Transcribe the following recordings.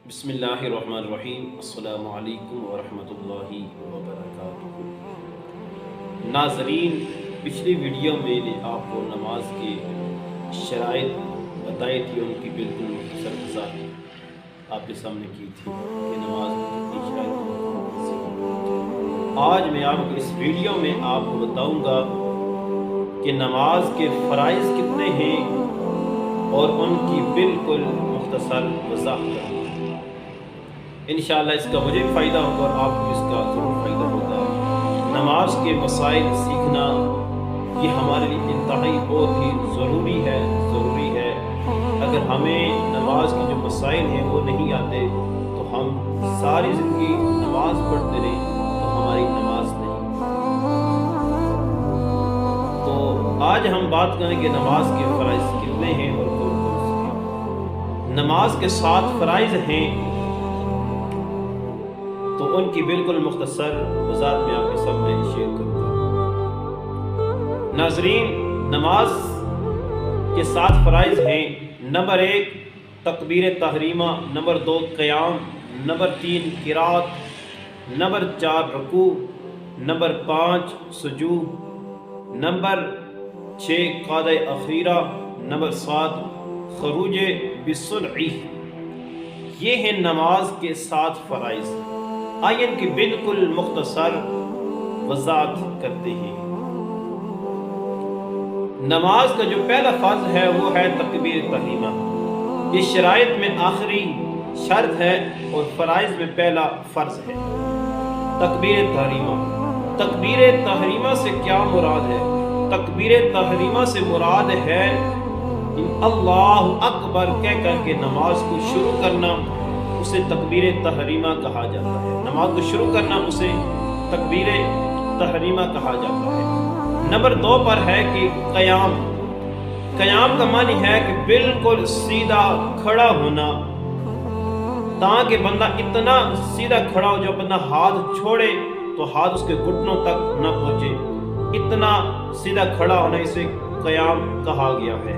बिस्मिल्लाहिर्रहमानिर्रहीम। अस्सलामु अलैकुम वरहमतुल्लाहि वबरकातुहू। नाज़रीन, पिछली वीडियो में मैंने आपको नमाज के शराइत बताई थी, उनकी बिल्कुल मुख्तसर वज़ाहत आपके सामने की थी कि नमाज में कितनी शराइत। आज मैं आपको इस वीडियो में आपको बताऊंगा कि नमाज के फ़राइज़ कितने हैं और उनकी बिल्कुल मुख्तसर वज़ाहत। इंशाअल्लाह इसका मुझे भी फ़ायदा होगा और आपको इसका ज़रूर फ़ायदा होगा। नमाज के मसाइल सीखना ये हमारे लिए इंतहाई बहुत ही ज़रूरी है। अगर हमें नमाज के जो मसाइल हैं वो नहीं आते तो हम सारी ज़िंदगी नमाज पढ़ते रहें तो हमारी नमाज नहीं। तो आज हम बात करेंगे नमाज के फ़राइज़ कितने हैं और कौन कौन से हैं। नमाज के 7 फ़राइज़ हैं, तो उनकी बिल्कुल मुख्तसर वज़ाहत में आपके सामने शेयर करूँगा। नाज़रीन, नमाज के 7 फ़राइज़ हैं। नंबर 1 तकबीर तहरीमा, नंबर 2 क़याम, नंबर 3 क़िराअत, नंबर 4 रुकू, नंबर 5 सुजूद, नंबर 6 क़ादा अख़ीरा, नंबर 7 ख़ुरूज बिस्सुन्ई। ये हैं नमाज के 7 फ़राइज़। आइए इनकी बिल्कुल मुख्तसर वज़ाहत करते हैं। नमाज का जो पहला फ़र्ज़ है वो है तकबीर तहरीमा। ये शराइत में आखिरी शर्त है और फ़राइज़ में पहला फ़र्ज़ है तकबीर तहरीमा। तकबीर तहरीमा से क्या मुराद है? तकबीर तहरीमा से मुराद है अल्लाह अकबर कह कर के नमाज को शुरू करना, उसे तकबीर तहरीमा कहा जाता है। नमाज को शुरू करना उसे तकबीर तहरीमा कहा जाता है। नंबर 2 पर है कि क़याम। क़याम का मानी है कि बिल्कुल सीधा खड़ा होना, ताकि बंदा इतना सीधा खड़ा हो जो बंदा हाथ छोड़े तो हाथ उसके घुटनों तक न पहुँचे, इतना सीधा खड़ा होना इसे क़याम कहा गया है।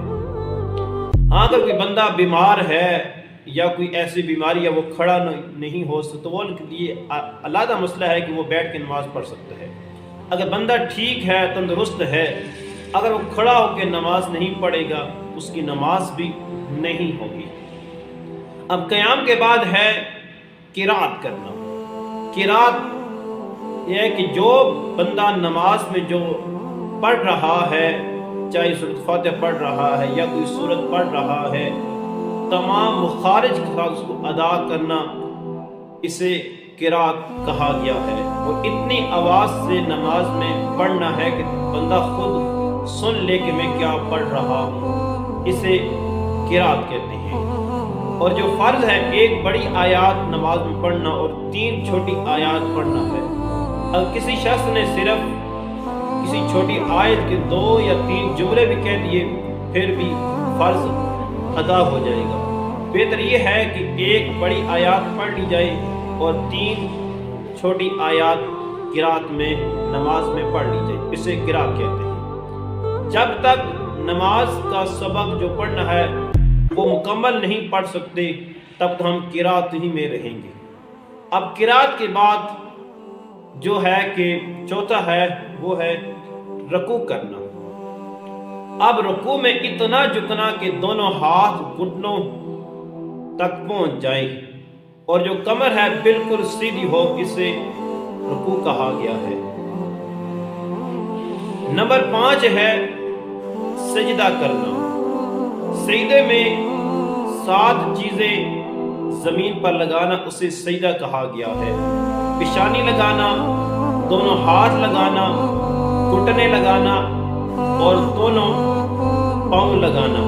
हाँ, अगर कोई बंदा बीमार है या कोई ऐसी बीमारी है वो खड़ा नहीं हो सकता तो वो उनके लिए अलग मसला है कि वो बैठ के नमाज पढ़ सकता है। अगर बंदा ठीक है, तंदुरुस्त है, अगर वो खड़ा होकर नमाज नहीं पढ़ेगा उसकी नमाज भी नहीं होगी। अब क़याम के बाद है क़िराअत करना। क़िराअत यह है कि जो बंदा नमाज में जो पढ़ रहा है, चाहे सूरत फातिहा पढ़ रहा है या कोई सूरत पढ़ रहा है, तमाम मुखारिज के साथ उसको अदा करना, इसे क़िराअत कहा गया है। और इतनी आवाज़ से नमाज में पढ़ना है कि बंदा खुद सुन ले कि मैं क्या पढ़ रहा हूँ, इसे क़िराअत कहते हैं। और जो फ़र्ज़ है, एक बड़ी आयत नमाज में पढ़ना और 3 छोटी आयत पढ़ना है। अगर किसी शख्स ने सिर्फ किसी छोटी आयत के 2 या 3 जुमले भी कह दिए फिर भी फ़र्ज़ अदा हो जाएगा। बेहतर ये है कि एक बड़ी आयत पढ़ ली जाए और 3 छोटी आयत क़िराअत में नमाज में पढ़ ली जाए, इसे क़िराअत कहते हैं। जब तक नमाज का सबक जो पढ़ना है वो मुकम्मल नहीं पढ़ सकते तब तक हम क़िराअत ही में रहेंगे। अब क़िराअत के बाद जो है कि चौथा है वो है रुकू करना। अब रुकू में इतना झुकना कि दोनों हाथ घुटनों तक पहुंच जाए और जो कमर है बिल्कुल सीधी हो, इसे रुकू कहा गया है। नंबर 5 है सजदा करना। सजदे में 7 चीजें जमीन पर लगाना उसे सजदा कहा गया है। पेशानी लगाना, दोनों हाथ लगाना, घुटने लगाना और दोनों पाँव लगाना।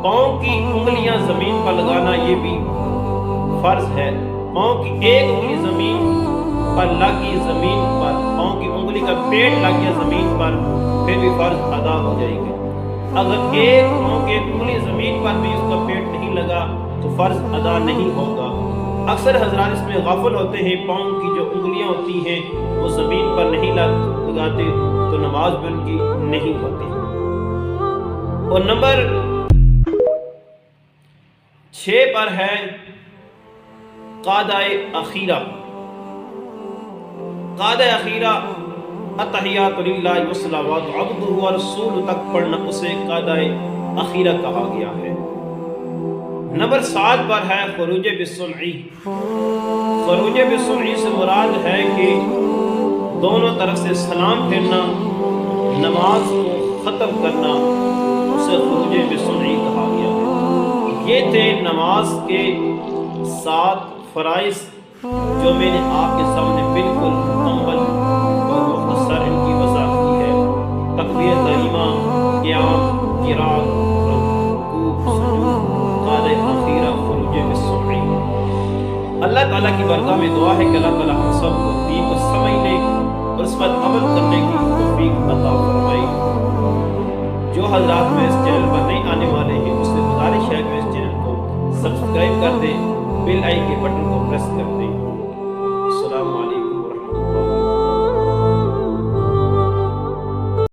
पाँव की उंगलियां जमीन पर लगाना ये भी फर्ज है। पाँव की एक उंगली जमीन पर लगी, जमीन पर पाँव की उंगली का पेट लग गया जमीन पर, फिर भी फर्ज अदा हो जाएगा। अगर एक पाँव की एक उंगली जमीन पर भी उसका पेट नहीं लगा तो फर्ज अदा नहीं होगा। अक्सर हजरात इसमें गाफिल होते हैं, पाँव की जो उंगलियां होती हैं वो जमीन पर नहीं लगाते तो नमाज भी उनकी नहीं होती। और नंबर 6 पर है قادہ اخیرہ، قادہ اخیرہ اتحیات للہ والصلوات عبدہ ورسولہ تک پڑھنا اسے قادہ اخیرہ کہا گیا ہے۔ نمبر 7 پر ہے خروج بالصنعی۔ خروج بالصنعی سے مراد ہے کہ دونوں طرف سے سلام پھیرنا، نماز کو ختم کرنا، اسے خروج بالصنعی کہا گیا ہے۔ یہ تھے نماز کے 7 فرائض جو میں نے آپ کے سامنے بالکل مکمل اور مختصر ان کی وضاحت کی ہے۔ تکبیر تحریمہ، قیام، قرات، رکوع، سجود، قادہ اخیرہ، خروج بالصنعی۔ اللہ تعالیٰ کی بارگاہ میں دعا ہے کہ اللہ تعالیٰ ہم سب کو دین کو سمجھنے اور اس پر عمل کرنے کی توفیق عطا فرمائے۔ جو حضرات میں اس چینل پر نہیں آنے والے ہیں اس سے گزارش ہے کہ اس چینل کو سبسکرائب کر دیں، بیل آئیکن کے بٹن کو پریس کر دیں۔ السلام